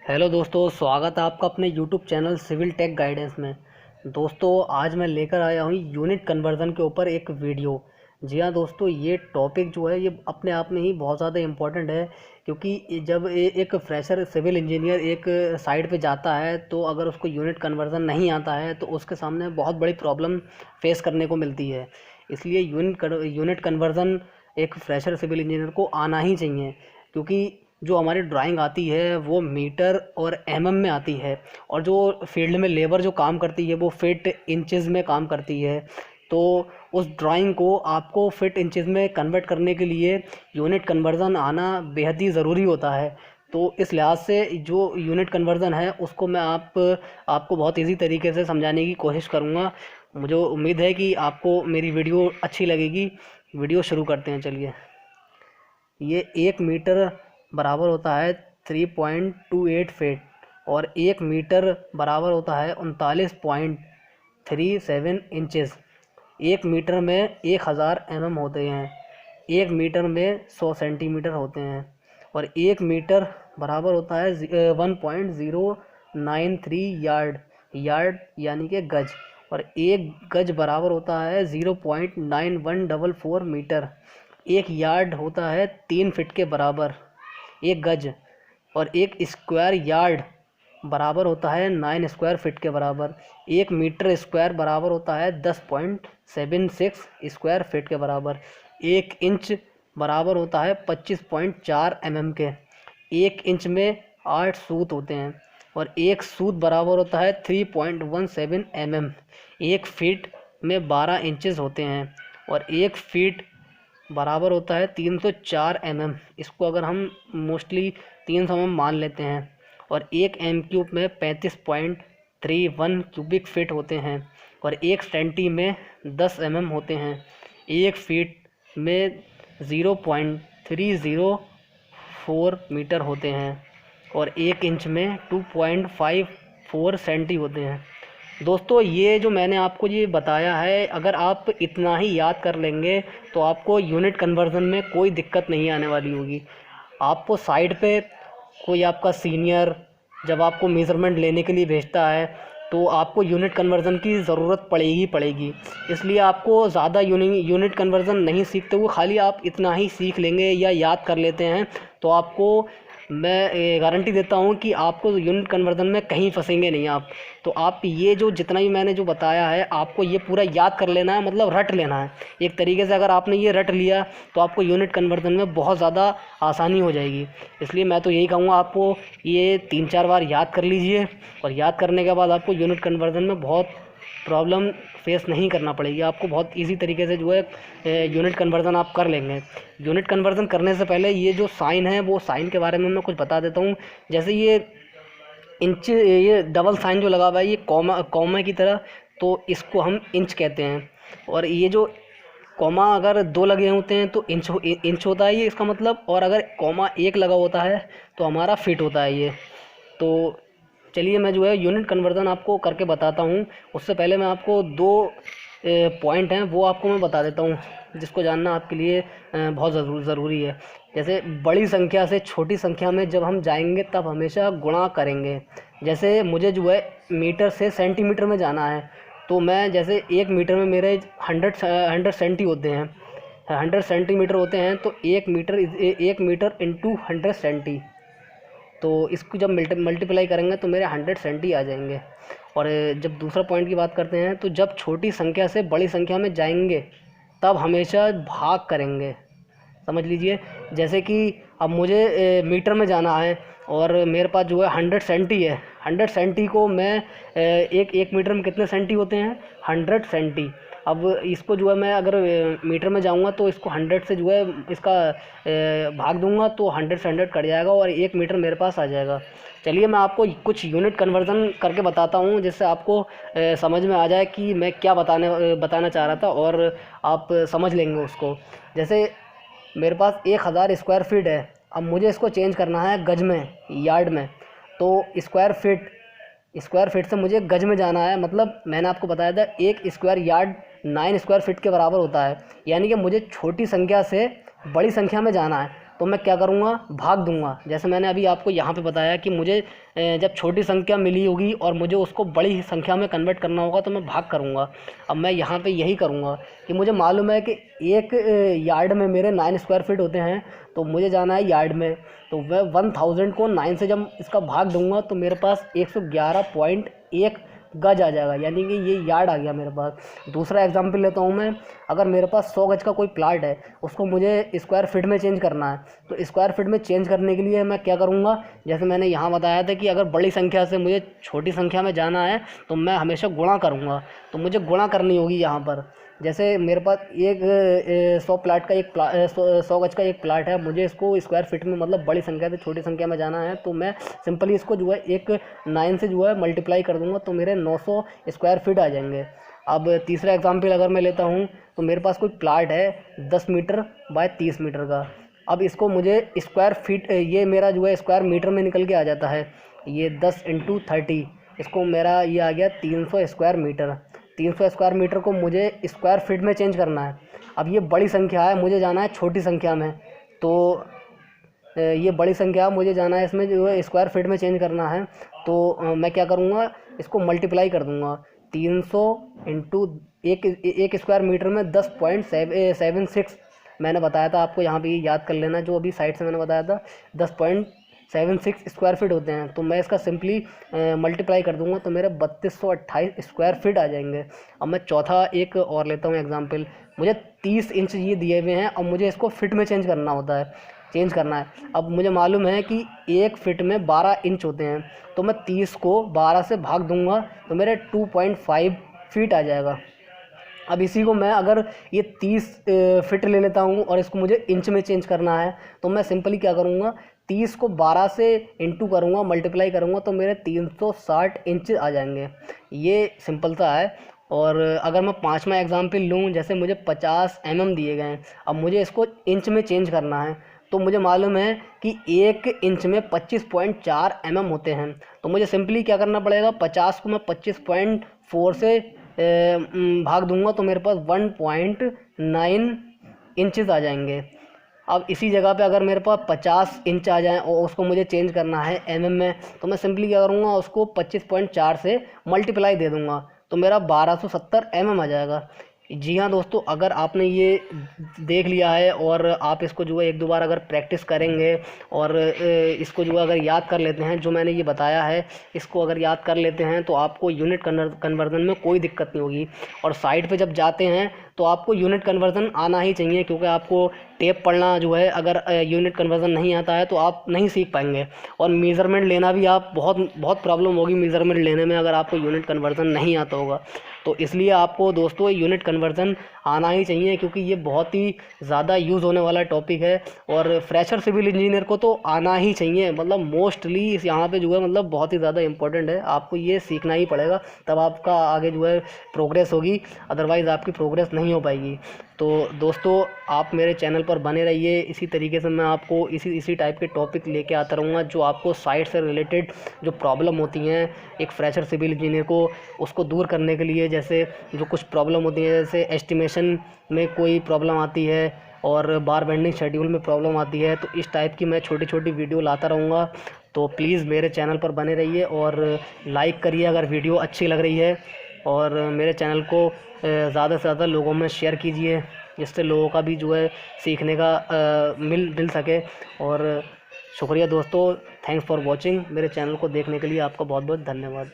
Hello दोस्तों, स्वागत है आपका अपने YouTube channel civil tech guidance में। दोस्तों, आज मैं लेकर आया हूँ यूनिट कन्वर्ज़न के ऊपर एक वीडियो। जी हाँ दोस्तों, ये टॉपिक जो है ये अपने आप में ही बहुत ज़्यादा इम्पोर्टेंट है, क्योंकि जब एक फ्रेशर सिविल इंजीनियर एक साइट पे जाता है तो अगर उसको यूनिट कन्वर्ज़न नहीं आता है तो उसके सामने बहुत बड़ी प्रॉब्लम फेस करने को मिलती है। इसलिए यूनिट कन्वर्ज़न एक फ्रेशर सिविल इंजीनियर को आना ही चाहिए, क्योंकि जो हमारी ड्राइंग आती है वो मीटर और एमएम में आती है, और जो फील्ड में लेबर जो काम करती है वो फिट इंचेस में काम करती है। तो उस ड्राइंग को आपको फिट इंचेस में कन्वर्ट करने के लिए यूनिट कन्वर्ज़न आना बेहद ही ज़रूरी होता है। तो इस लिहाज से जो यूनिट कन्वर्ज़न है उसको मैं आपको बहुत ईजी तरीके से समझाने की कोशिश करूँगा। मुझे उम्मीद है कि आपको मेरी वीडियो अच्छी लगेगी। वीडियो शुरू करते हैं, चलिए। ये 1 मीटर बराबर होता है 3.28 फीट, और 1 मीटर बराबर होता है 39.37 इंचेस। 1 मीटर में 1000 mm होते हैं। 1 मीटर में 100 सेंटीमीटर होते हैं, और 1 मीटर बराबर होता है 1.093 यार्ड। यार्ड यानी कि गज। और 1 गज बराबर होता है 0.9144 मीटर। 1 यार्ड होता है 3 फीट के बराबर, 1 गज। और 1 स्क्वायर यार्ड बराबर होता है 9 स्क्वायर फीट के बराबर। 1 मीटर स्क्वायर बराबर होता है 10.76 स्क्वायर फीट के बराबर। 1 इंच बराबर होता है 25.4 mm के। 1 इंच में 8 सूत होते हैं, और 1 सूत बराबर होता है 3.17 mm। 1 फीट में 12 इंचेस होते हैं, और 1 फीट बराबर होता है 304 mm। इसको अगर हम मोस्टली 300 mm मान लेते हैं। और 1 m³ में 35.31 क्यूबिक फीट होते हैं, और 1 सेंटी में 10 mm होते हैं। 1 फीट में 0.304 मीटर होते हैं, और 1 इंच में 2.54 सेंटी होते हैं। दोस्तों, ये जो मैंने आपको ये बताया है, अगर आप इतना ही याद कर लेंगे तो आपको यूनिट कन्वर्ज़न में कोई दिक्कत नहीं आने वाली होगी। आपको साइट पे कोई आपका सीनियर जब आपको मेज़रमेंट लेने के लिए भेजता है तो आपको यूनिट कन्वर्ज़न की ज़रूरत पड़ेगी। इसलिए आपको ज़्यादा यूनिट कन्वर्ज़न नहीं सीखते हुए खाली आप इतना ही सीख लेंगे या याद कर लेते हैं तो आपको मैं गारंटी देता हूँ कि आपको यूनिट कन्वर्ज़न में कहीं फंसेंगे नहीं आप। तो आप ये जो जितना भी मैंने जो बताया है आपको ये पूरा याद कर लेना है, मतलब रट लेना है एक तरीके से। अगर आपने ये रट लिया तो आपको यूनिट कन्वर्ज़न में बहुत ज़्यादा आसानी हो जाएगी। इसलिए मैं तो यही कहूँगा, आपको ये 3-4 बार याद कर लीजिए, और याद करने के बाद आपको यूनिट कन्वर्ज़न में बहुत प्रॉब्लम फेस नहीं करना पड़ेगी। आपको बहुत इजी तरीके से जो है यूनिट कन्वर्ज़न आप कर लेंगे। यूनिट कन्वर्ज़न करने से पहले ये जो साइन है वो साइन के बारे में मैं कुछ बता देता हूँ। जैसे ये डबल साइन जो लगा हुआ है ये कॉमा की तरह, तो इसको हम इंच कहते हैं। और ये जो कॉमा अगर 2 लगे होते हैं तो इंच होता है ये, इसका मतलब। और अगर कॉमा 1 लगा होता है तो हमारा फिट होता है ये। तो चलिए मैं जो है यूनिट कन्वर्ज़न आपको करके बताता हूँ। उससे पहले मैं आपको 2 पॉइंट हैं वो आपको मैं बता देता हूँ, जिसको जानना आपके लिए बहुत ज़रूरी है। जैसे बड़ी संख्या से छोटी संख्या में जब हम जाएंगे तब हमेशा गुणा करेंगे। जैसे मुझे जो है मीटर से सेंटीमीटर में जाना है, तो मैं जैसे 1 मीटर में मेरे 100 सेंटी होते हैं, 100 सेंटीमीटर होते हैं, तो 1 मीटर इंटू 100 सेंटी। तो इसको जब मल्टीप्लाई करेंगे तो मेरे 100 सेंटी आ जाएंगे। और जब दूसरा पॉइंट की बात करते हैं तो जब छोटी संख्या से बड़ी संख्या में जाएंगे तब हमेशा भाग करेंगे। समझ लीजिए, जैसे कि अब मुझे मीटर में जाना है और मेरे पास जो है 100 सेंटी है। 100 सेंटी को मैं एक मीटर में कितने सेंटी होते हैं? 100 सेंटी। अब इसको जो है मैं अगर मीटर में जाऊंगा तो इसको 100 से जो है इसका भाग दूंगा तो 100 से 100 कट जाएगा और 1 मीटर मेरे पास आ जाएगा। चलिए मैं आपको कुछ यूनिट कन्वर्ज़न करके बताता हूँ, जिससे आपको समझ में आ जाए कि मैं क्या बताना चाह रहा था, और आप समझ लेंगे उसको। जैसे मेरे पास 1000 स्क्वायर फीट है, अब मुझे इसको चेंज करना है गज में, यार्ड में। तो स्क्वायर फीट से मुझे गज में जाना है, मतलब मैंने आपको बताया था 1 स्क्वायर यार्ड 9 स्क्वायर फीट के बराबर होता है। यानी कि मुझे छोटी संख्या से बड़ी संख्या में जाना है तो मैं क्या करूँगा, भाग दूंगा। जैसे मैंने अभी आपको यहाँ पे बताया कि मुझे जब छोटी संख्या मिली होगी और मुझे उसको बड़ी संख्या में कन्वर्ट करना होगा तो मैं भाग करूँगा। अब मैं यहाँ पे यही करूँगा कि मुझे मालूम है कि एक यार्ड में मेरे 9 स्क्वायर फीट होते हैं, तो मुझे जाना है यार्ड में। तो मैं 1000 को 9 से जब इसका भाग दूंगा तो मेरे पास 111.1 गज आ जाएगा, यानी कि ये यार्ड आ गया मेरे पास। दूसरा एग्जांपल लेता हूँ मैं, अगर मेरे पास 100 गज का कोई प्लाट है, उसको मुझे स्क्वायर फीट में चेंज करना है, तो स्क्वायर फीट में चेंज करने के लिए मैं क्या करूँगा, जैसे मैंने यहाँ बताया था कि अगर बड़ी संख्या से मुझे छोटी संख्या में जाना है तो मैं हमेशा गुणा करूँगा। तो मुझे गुणा करनी होगी यहाँ पर। जैसे मेरे पास एक 100 प्लाट का 100 गज का एक प्लाट है, मुझे इसको स्क्वायर फीट में मतलब बड़ी संख्या से छोटी संख्या में जाना है, तो मैं सिंपली इसको जो है एक 9 से जो है मल्टीप्लाई कर दूंगा तो मेरे 900 स्क्वायर फीट आ जाएंगे। अब तीसरा एग्जांपल अगर मैं लेता हूँ, तो मेरे पास कोई प्लाट है 10 मीटर बाय 30 मीटर का। अब इसको मुझे स्क्वायर फीट, ये मेरा जो है स्क्वायर मीटर में निकल के आ जाता है, ये 10 × 30, इसको मेरा ये आ गया 300 स्क्वायर मीटर। 300 स्क्वायर मीटर को मुझे स्क्वायर फीट में चेंज करना है। अब ये बड़ी संख्या है, मुझे जाना है छोटी संख्या में, तो ये बड़ी संख्या मुझे जाना है इसमें जो है स्क्वायर फीट में चेंज करना है। तो मैं क्या करूँगा, इसको मल्टीप्लाई कर दूँगा। 300 इंटू एक स्क्वायर मीटर में 10.76 मैंने बताया था आपको, यहाँ भी याद कर लेना, जो अभी साइड से मैंने बताया था 10.76 स्क्वायर फीट होते हैं। तो मैं इसका सिंपली मल्टीप्लाई कर दूंगा तो मेरे 3228 स्क्वायर फीट आ जाएंगे। अब मैं चौथा एक और लेता हूँ एग्जांपल, मुझे 30 इंच ये दिए हुए हैं और मुझे इसको फिट में चेंज करना है। अब मुझे मालूम है कि एक फिट में 12 इंच होते हैं, तो मैं 30 को 12 से भाग दूंगा तो मेरे 2.5 फीट आ जाएगा। अब इसी को मैं अगर ये 30 फिट ले लेता हूँ और इसको मुझे इंच में चेंज करना है, तो मैं सिंपली क्या करूँगा, 30 को 12 से इंटू करूँगा, मल्टीप्लाई करूँगा तो मेरे 360 इंच आ जाएंगे। ये सिंपल सा है। और अगर मैं पाँचवा एग्जाम्पल लूँ, जैसे मुझे 50 mm दिए गए हैं, अब मुझे इसको इंच में चेंज करना है, तो मुझे मालूम है कि 1 इंच में 25.4 mm होते हैं। तो मुझे सिंपली क्या करना पड़ेगा, 50 को मैं 25.4 से भाग दूंगा तो मेरे पास 1.9 इंचेस आ जाएंगे। अब इसी जगह पे अगर मेरे पास 50 इंच आ जाए और उसको मुझे चेंज करना है mm में, तो मैं सिंपली क्या करूँगा, उसको 25.4 से मल्टीप्लाई दे दूँगा तो मेरा 1270 mm आ जाएगा। जी हाँ दोस्तों, अगर आपने ये देख लिया है और आप इसको जो है एक दो बार अगर प्रैक्टिस करेंगे और इसको जो है अगर याद कर लेते हैं, जो मैंने ये बताया है इसको अगर याद कर लेते हैं, तो आपको यूनिट कन्वर्जन में कोई दिक्कत नहीं होगी। और साइट पे जब जाते हैं तो आपको यूनिट कन्वर्जन आना ही चाहिए, क्योंकि आपको टेप पढ़ना जो है, अगर यूनिट कन्वर्जन नहीं आता है तो आप नहीं सीख पाएंगे। और मेज़रमेंट लेना भी आप बहुत प्रॉब्लम होगी मेज़रमेंट लेने में, अगर आपको यूनिट कन्वर्जन नहीं आता होगा। तो इसलिए आपको दोस्तों यूनिट कन्वर्जन आना ही चाहिए, क्योंकि ये बहुत ही ज़्यादा यूज़ होने वाला टॉपिक है। और फ्रेशर सिविल इंजीनियर को तो आना ही चाहिए, मतलब मोस्टली इस यहाँ पे जो है मतलब बहुत ही ज़्यादा इंपॉर्टेंट है, आपको ये सीखना ही पड़ेगा, तब आपका आगे जो है प्रोग्रेस होगी, अदरवाइज़ आपकी प्रोग्रेस नहीं हो पाएगी। तो दोस्तों, आप मेरे चैनल पर बने रहिए, इसी तरीके से मैं आपको इसी टाइप के टॉपिक लेके आता रहूँगा, जो आपको साइट से रिलेटेड जो प्रॉब्लम होती हैं एक फ्रेशर सिविल इंजीनियर को, उसको दूर करने के लिए, जैसे जो कुछ प्रॉब्लम होती है, जैसे एस्टिमेशन में कोई प्रॉब्लम आती है और बार बेंडिंग शेड्यूल में प्रॉब्लम आती है, तो इस टाइप की मैं छोटी छोटी वीडियो लाता रहूँगा। तो प्लीज़ मेरे चैनल पर बने रहिए और लाइक करिए अगर वीडियो अच्छी लग रही है, और मेरे चैनल को ज़्यादा से ज़्यादा लोगों में शेयर कीजिए, जिससे लोगों का भी जो है सीखने का मिल सके। और शुक्रिया दोस्तों, थैंक्स फॉर वॉचिंग। मेरे चैनल को देखने के लिए आपका बहुत बहुत धन्यवाद।